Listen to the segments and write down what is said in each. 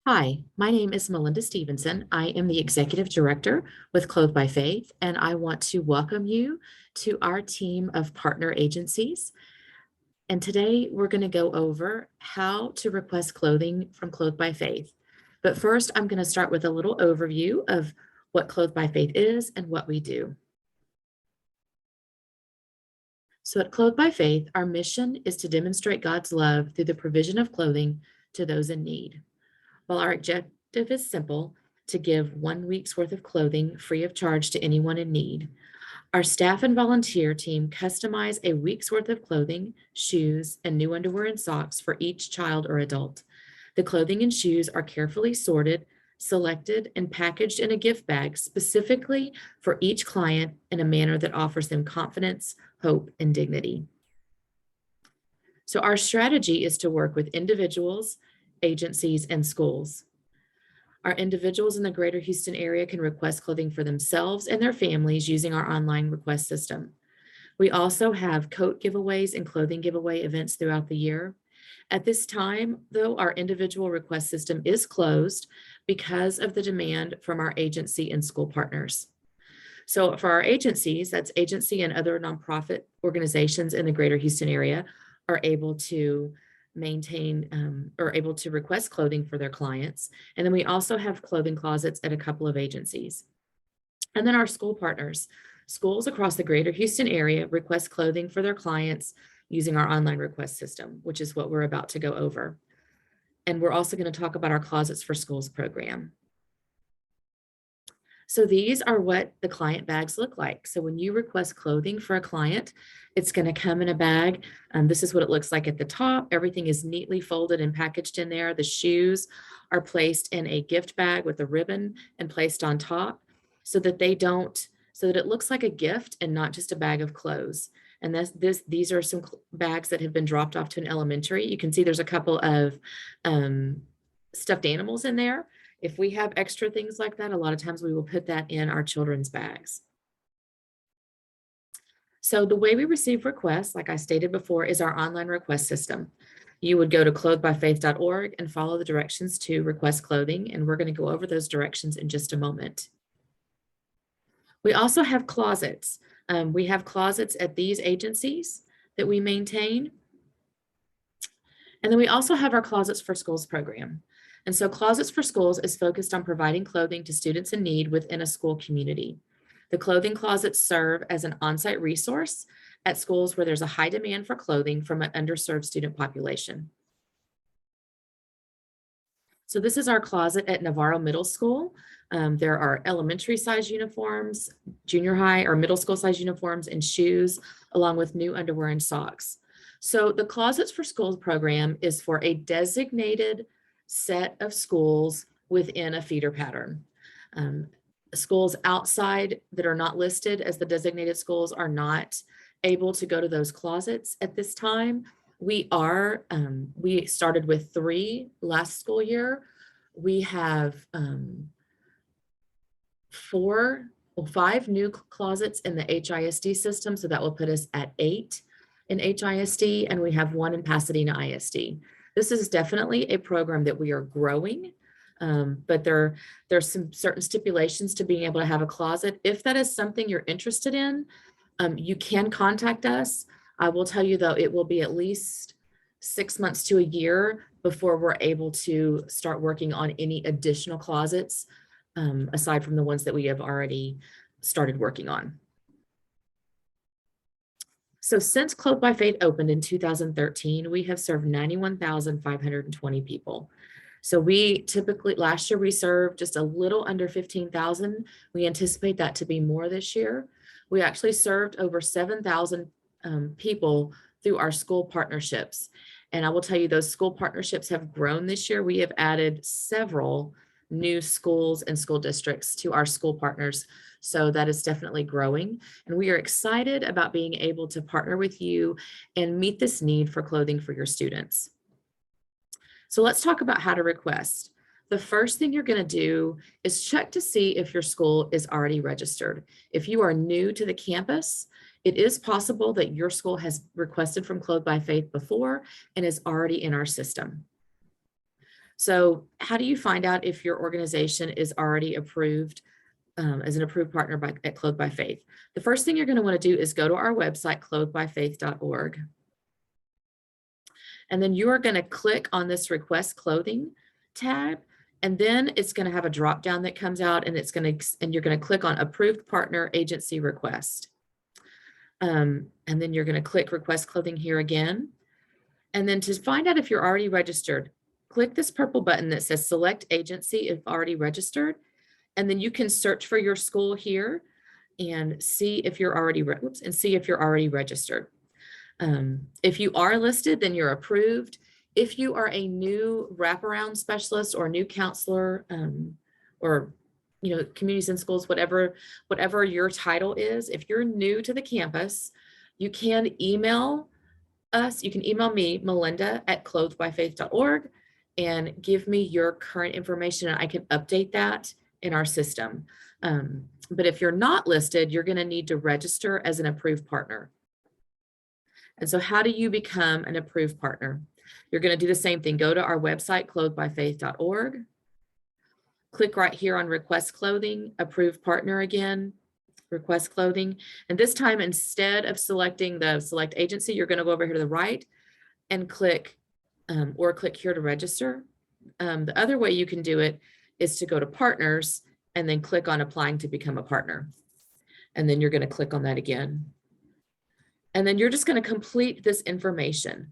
Hi, my name is Melinda Stevenson. I am the Executive Director with Clothed by Faith, and I want to welcome you to our team of partner agencies. And today we're going to go over how to request clothing from Clothed by Faith. But first, I'm going to start with a little overview of what Clothed by Faith is and what we do. So at Clothed by Faith, our mission is to demonstrate God's love through the provision of clothing to those in need. While our objective is simple, to give 1 week's worth of clothing free of charge to anyone in need, our staff and volunteer team customize a week's worth of clothing, shoes, and new underwear and socks for each child or adult. The clothing and shoes are carefully sorted, selected, and packaged in a gift bag specifically for each client in a manner that offers them confidence, hope, and dignity. So our strategy is to work with individuals, agencies, and schools. Our individuals in the greater Houston area can request clothing for themselves and their families using our online request system. We also have coat giveaways and clothing giveaway events throughout the year. At this time, though, our individual request system is closed because of the demand from our agency and school partners. So for our agencies, that's agency and other nonprofit organizations in the greater Houston area are able to maintain or able to request clothing for their clients. And then we also have clothing closets at a couple of agencies. And then our school partners, schools across the greater Houston area request clothing for their clients using our online request system, which is what we're about to go over. And we're also going to talk about our Closets for Schools program. So these are what the client bags look like. So when you request clothing for a client, it's going to come in a bag. This is what it looks like at the top. Everything is neatly folded and packaged in there. The shoes are placed in a gift bag with a ribbon and placed on top so that so that it looks like a gift and not just a bag of clothes. And these are some bags that have been dropped off to an elementary. You can see there's a couple of stuffed animals in there. If we have extra things like that, a lot of times we will put that in our children's bags. So the way we receive requests, like I stated before, is our online request system. You would go to clothedbyfaith.org and follow the directions to request clothing, and we're going to go over those directions in just a moment. We also have closets. We have closets at these agencies that we maintain. And then we also have our Closets for Schools program. And so Closets for Schools is focused on providing clothing to students in need within a school community. The clothing closets serve as an on-site resource at schools where there's a high demand for clothing from an underserved student population. So this is our closet at Navarro Middle School. There are elementary size uniforms, junior high or middle school size uniforms and shoes, along with new underwear and socks. So the Closets for Schools program is for a designated set of schools within a feeder pattern. Schools outside that are not listed as the designated schools are not able to go to those closets at this time. We started with 3 last school year. We have 5 new closets in the HISD system. So that will put us at 8 in HISD, and we have 1 in Pasadena ISD. This is definitely a program that we are growing, but there's some certain stipulations to being able to have a closet. If that is something you're interested in, you can contact us. I will tell you though, it will be at least 6 months to a year before we're able to start working on any additional closets, aside from the ones that we have already started working on. So since Clothed by Faith opened in 2013, we have served 91,520 people. So we typically, last year we served just a little under 15,000. We anticipate that to be more this year. We actually served over 7,000 people through our school partnerships. And I will tell you, those school partnerships have grown this year. We have added several new schools and school districts to our school partners. So that is definitely growing. And we are excited about being able to partner with you and meet this need for clothing for your students. So let's talk about how to request. The first thing you're going to do is check to see if your school is already registered. If you are new to the campus, it is possible that your school has requested from Clothed by Faith before and is already in our system. So how do you find out if your organization is already approved as an approved partner at Clothed by Faith? The first thing you're going to want to do is go to our website, clothedbyfaith.org. And then you are going to click on this Request Clothing tab. And then it's going to have a drop down that comes out, and you're going to click on Approved Partner Agency Request. And then you're going to click Request Clothing here again. And then to find out if you're already registered, click this purple button that says Select Agency if already registered. And then you can search for your school here and see if you're already registered. If you are listed, then you're approved. If you are a new wraparound specialist or new counselor, or communities and schools, whatever your title is, if you're new to the campus, you can email us. You can email me, Melinda, at clothedbyfaith.org, and give me your current information, and I can update that in our system. But if you're not listed, you're going to need to register as an approved partner. And so how do you become an approved partner? You're going to do the same thing. Go to our website, clothedbyfaith.org. Click right here on Request Clothing, Approved Partner again, Request Clothing. And this time, instead of selecting the Select Agency, you're going to go over here to the right and click here to register. The other way you can do it is to go to Partners and then click on Applying to become a partner. And then you're going to click on that again. And then you're just going to complete this information.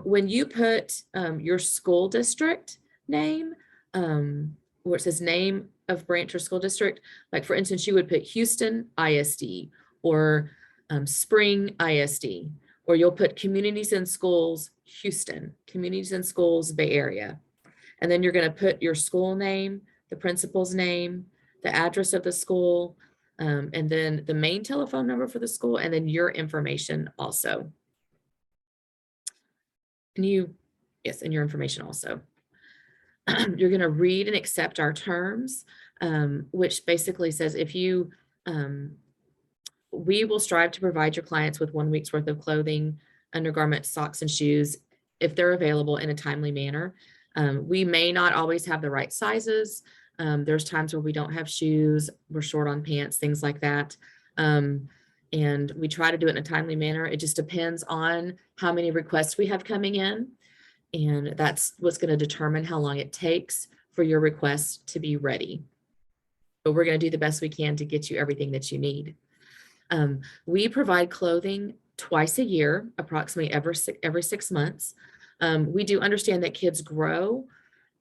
When you put your school district name, where it says name of branch or school district, like for instance, you would put Houston ISD or Spring ISD, or you'll put Communities and Schools Houston, Communities and Schools Bay Area. And then you're going to put your school name, the principal's name, the address of the school, and then the main telephone number for the school, and then your information also. And your information also. You're going to read and accept our terms, which basically says we will strive to provide your clients with 1 week's worth of clothing, undergarments, socks, and shoes if they're available in a timely manner. We may not always have the right sizes. There's times where we don't have shoes, we're short on pants, things like that. And we try to do it in a timely manner. It just depends on how many requests we have coming in. And that's what's going to determine how long it takes for your request to be ready. But we're going to do the best we can to get you everything that you need. We provide clothing twice a year, approximately every 6 months. We do understand that kids grow,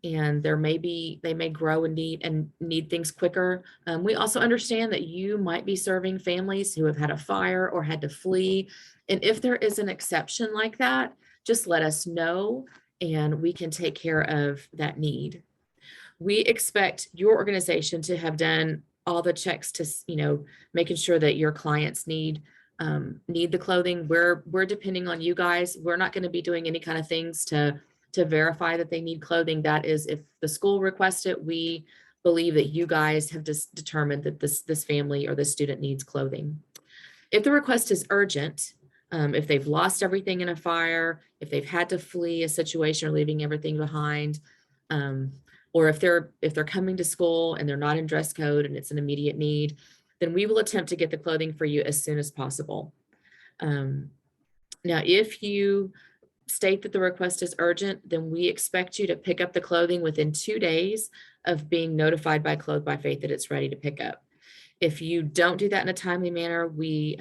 and they may grow and need things quicker. We also understand that you might be serving families who have had a fire or had to flee. And if there is an exception like that, just let us know and we can take care of that need. We expect your organization to have done all the checks to, making sure that your clients need the clothing. We're depending on you guys. We're not going to be doing any kind of things to verify that they need clothing. That is, if the school requests it, we believe that you guys have just determined that this family or this student needs clothing. If the request is urgent, if they've lost everything in a fire, if they've had to flee a situation or leaving everything behind, or if they're coming to school and they're not in dress code and it's an immediate need, then we will attempt to get the clothing for you as soon as possible. Now, if you state that the request is urgent, then we expect you to pick up the clothing within 2 days of being notified by Clothed by Faith that it's ready to pick up. If you don't do that in a timely manner, we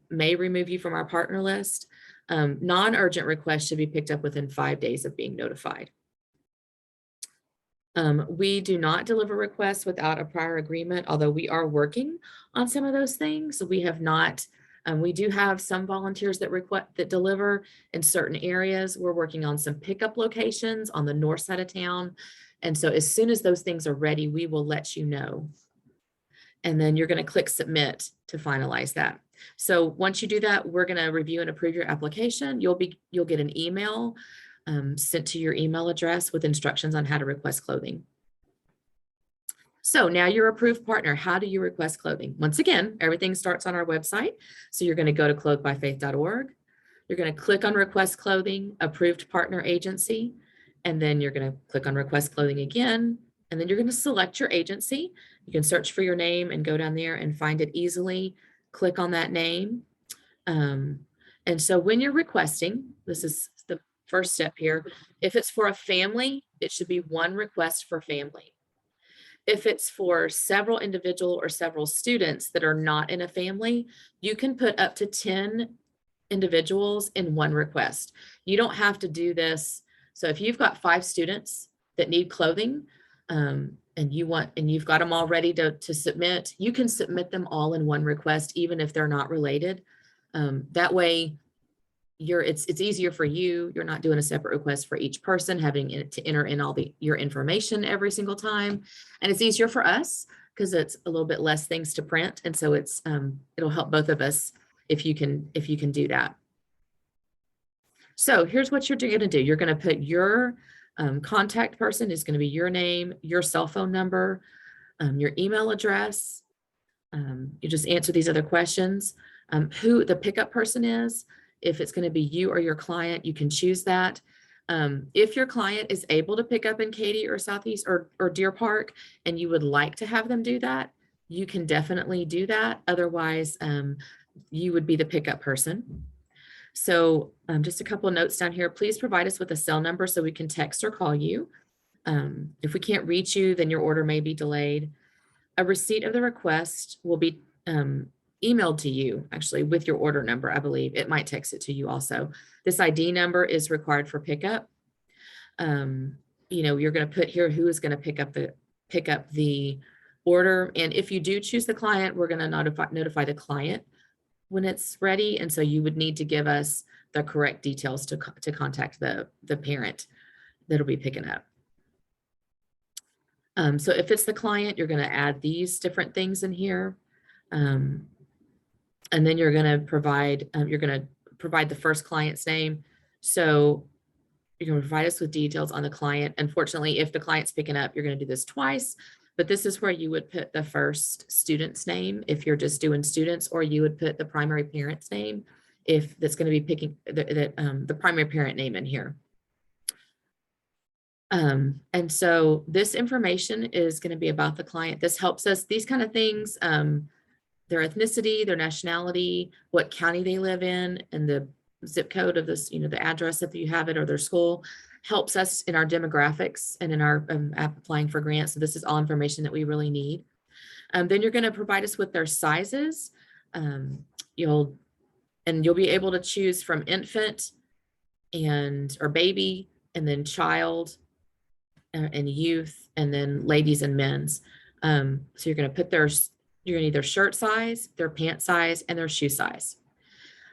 may remove you from our partner list. Non-urgent requests should be picked up within 5 days of being notified. We do not deliver requests without a prior agreement, although we are working on some of those things. We have not. We do have some volunteers that deliver in certain areas. We're working on some pickup locations on the north side of town. And so as soon as those things are ready, we will let you know. And then you're going to click submit to finalize that. So once you do that, we're going to review and approve your application. You'll get an email sent to your email address with instructions on how to request clothing. So now you're approved partner. How do you request clothing? Once again, everything starts on our website. So you're going to go to clothedbyfaith.org. You're going to click on Request Clothing, Approved Partner Agency, And then you're going to click on request clothing again, and then you're going to select your agency. You can search for your name and go down there and find it easily. Click on that name. And so when you're requesting, this is the first step here. If it's for a family, it should be one request for family. If it's for several individual or several students that are not in a family, you can put up to 10 individuals in one request. You don't have to do this. So if you've got 5 students that need clothing, and you've got them all ready to submit, you can submit them all in one request, even if they're not related. That way it's easier for you. You're not doing a separate request for each person, having to enter in all your information every single time. And it's easier for us because it's a little bit less things to print. And so it'll help both of us if you can do that. So here's what you're going to do. You're going to put your contact person is going to be your name, your cell phone number, your email address. You just answer these other questions. Who the pickup person is. If it's going to be you or your client, you can choose that. If your client is able to pick up in Katy or Southeast or Deer Park, and you would like to have them do that, you can definitely do that. Otherwise, you would be the pickup person. So just a couple of notes down here. Please provide us with a cell number so we can text or call you. If we can't reach you, then your order may be delayed. A receipt of the request will be emailed to you, actually, with your order number, I believe. It might text it to you also. This ID number is required for pickup. You're going to put here who is going to pick up the order. And if you do choose the client, we're going to notify the client when it's ready. And so you would need to give us the correct details to contact the parent that'll be picking up. So if it's the client, you're going to add these different things in here. And then you're going to provide the first client's name. So you're going to provide us with details on the client. Unfortunately, if the client's picking up, you're going to do this twice, but this is where you would put the first student's name if you're just doing students, or you would put the primary parent's name if that's going to be picking the primary parent name in here. And so this information is going to be about the client. This helps us, these kind of things, their ethnicity, their nationality, what county they live in, and the zip code of this, the address if you have it, or their school, helps us in our demographics and in our applying for grants. So this is all information that we really need. Then you're going to provide us with their sizes. You'll be able to choose from infant or baby, and then child, and youth, and then ladies and men's. So you're going to put you're going to need their shirt size, their pant size, and their shoe size.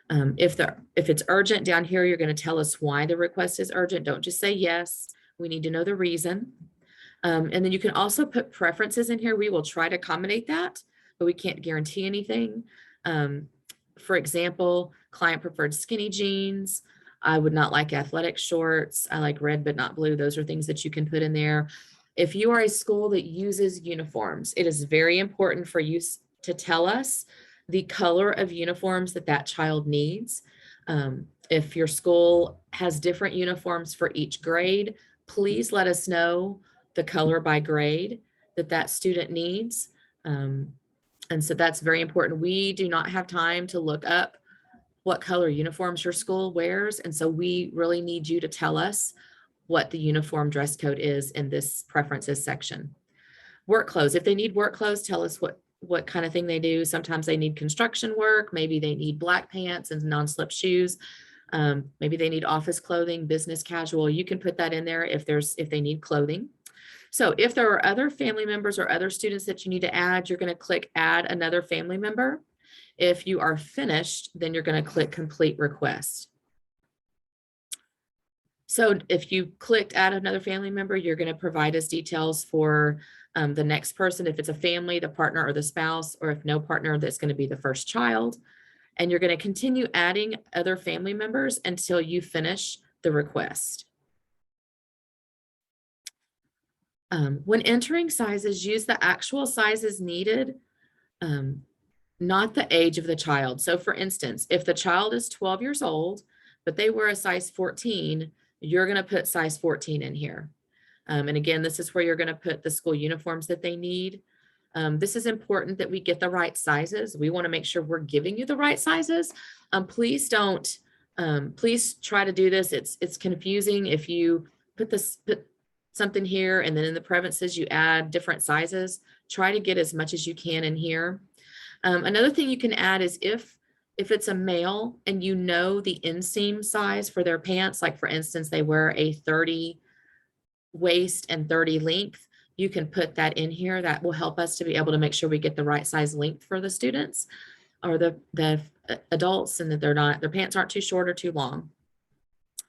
If it's urgent down here, you're going to tell us why the request is urgent. Don't just say yes. We need to know the reason. And then you can also put preferences in here. We will try to accommodate that, but we can't guarantee anything. For example, client preferred skinny jeans. I would not like athletic shorts. I like red, but not blue. Those are things that you can put in there. If you are a school that uses uniforms, it is very important for you to tell us the color of uniforms that child needs. If your school has different uniforms for each grade, please let us know the color by grade that student needs. And so that's very important. We do not have time to look up what color uniforms your school wears. And so we really need you to tell us what the uniform dress code is in this preferences section. Work clothes. If they need work clothes, tell us what kind of thing they do. Sometimes they need construction work. Maybe they need black pants and non-slip shoes. Maybe they need office clothing, business casual. You can put that in there if they need clothing. So if there are other family members or other students that you need to add, you're going to click add another family member. If you are finished, then you're going to click complete request. So if you clicked add another family member, you're going to provide us details for the next person. If it's a family, the partner or the spouse, or if no partner, that's going to be the first child. And you're going to continue adding other family members until you finish the request. When entering sizes, use the actual sizes needed, not the age of the child. So for instance, if the child is 12 years old, but they wear a size 14, you're going to put size 14 in here. And again, this is where you're going to put the school uniforms that they need. This is important that we get the right sizes. We want to make sure we're giving you the right sizes. Please don't, please try to do this. It's confusing if you put something here and then in the preferences you add different sizes. Try to get as much as you can in here. Another thing you can add is if it's a male and you know the inseam size for their pants, like for instance, they wear a 30 waist and 30 length, you can put that in here. That will help us to be able to make sure we get the right size length for the students or the adults, and that their pants aren't too short or too long.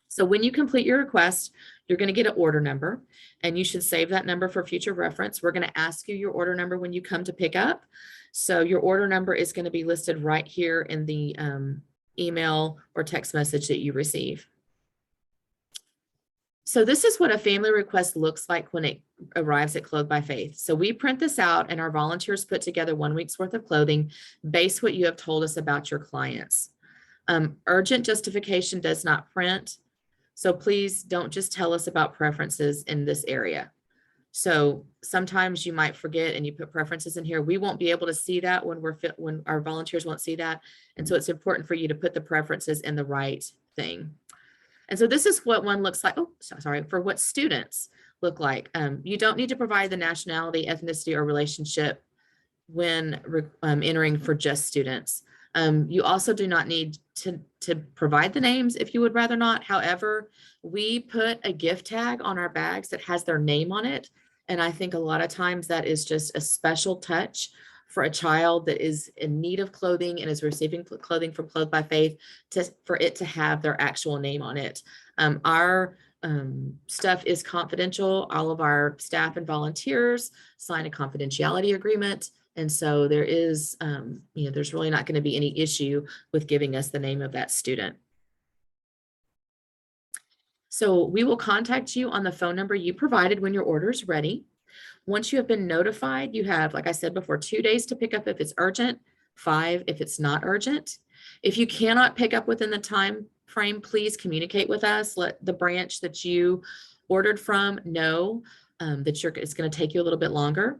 So when you complete your request, you're going to get an order number, and you should save that number for future reference. We're going to ask you your order number when you come to pick up. So your order number is going to be listed right here in the email or text message that you receive. So this is what a family request looks like when it arrives at Clothed by Faith. So we print this out and our volunteers put together 1 week's worth of clothing based what you have told us about your clients. Urgent justification does not print. So please don't just tell us about preferences in this area. So sometimes you might forget and you put preferences in here. We won't be able to see that when our volunteers won't see that. And so it's important for you to put the preferences in the right thing. And so this is what one looks like. Oh, sorry, for what students look like. You don't need to provide the nationality, ethnicity, or relationship when entering for just students. You also do not need to provide the names if you would rather not. However, we put a gift tag on our bags that has their name on it. And I think a lot of times that is just a special touch for a child that is in need of clothing and is receiving clothing from Clothed by Faith for it to have their actual name on it. Our stuff is confidential. All of our staff and volunteers sign a confidentiality agreement. And so there is, there's really not going to be any issue with giving us the name of that student. So we will contact you on the phone number you provided when your order is ready. Once you have been notified, you have, like I said before, 2 days to pick up if it's urgent, 5 if it's not urgent. If you cannot pick up within the time frame, please communicate with us. Let the branch that you ordered from know that it's going to take you a little bit longer.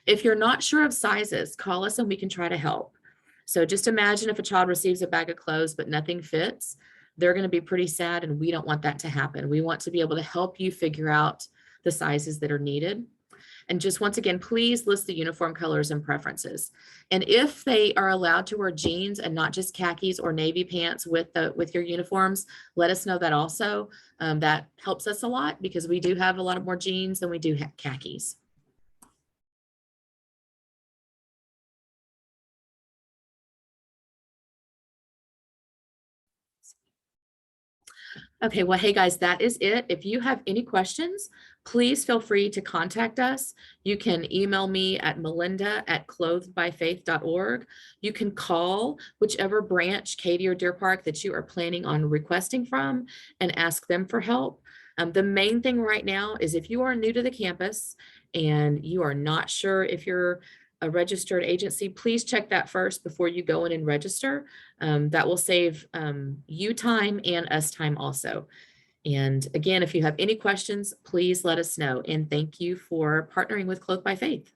If you're not sure of sizes, call us and we can try to help. So just imagine if a child receives a bag of clothes but nothing fits, they're going to be pretty sad, and we don't want that to happen. We want to be able to help you figure out the sizes that are needed. And just once again, please list the uniform colors and preferences. And if they are allowed to wear jeans and not just khakis or navy pants with your uniforms, let us know that also. That helps us a lot because we do have a lot more jeans than we do khakis. Okay, well, hey guys, that is it. If you have any questions, please feel free to contact us. You can email me at melinda@clothedbyfaith.org. You can call whichever branch, Katy or Deer Park, that you are planning on requesting from and ask them for help. The main thing right now is if you are new to the campus and you are not sure if you're a registered agency, please check that first before you go in and register. That will save you time and us time also. And again, if you have any questions, please let us know. And thank you for partnering with Clothed by Faith.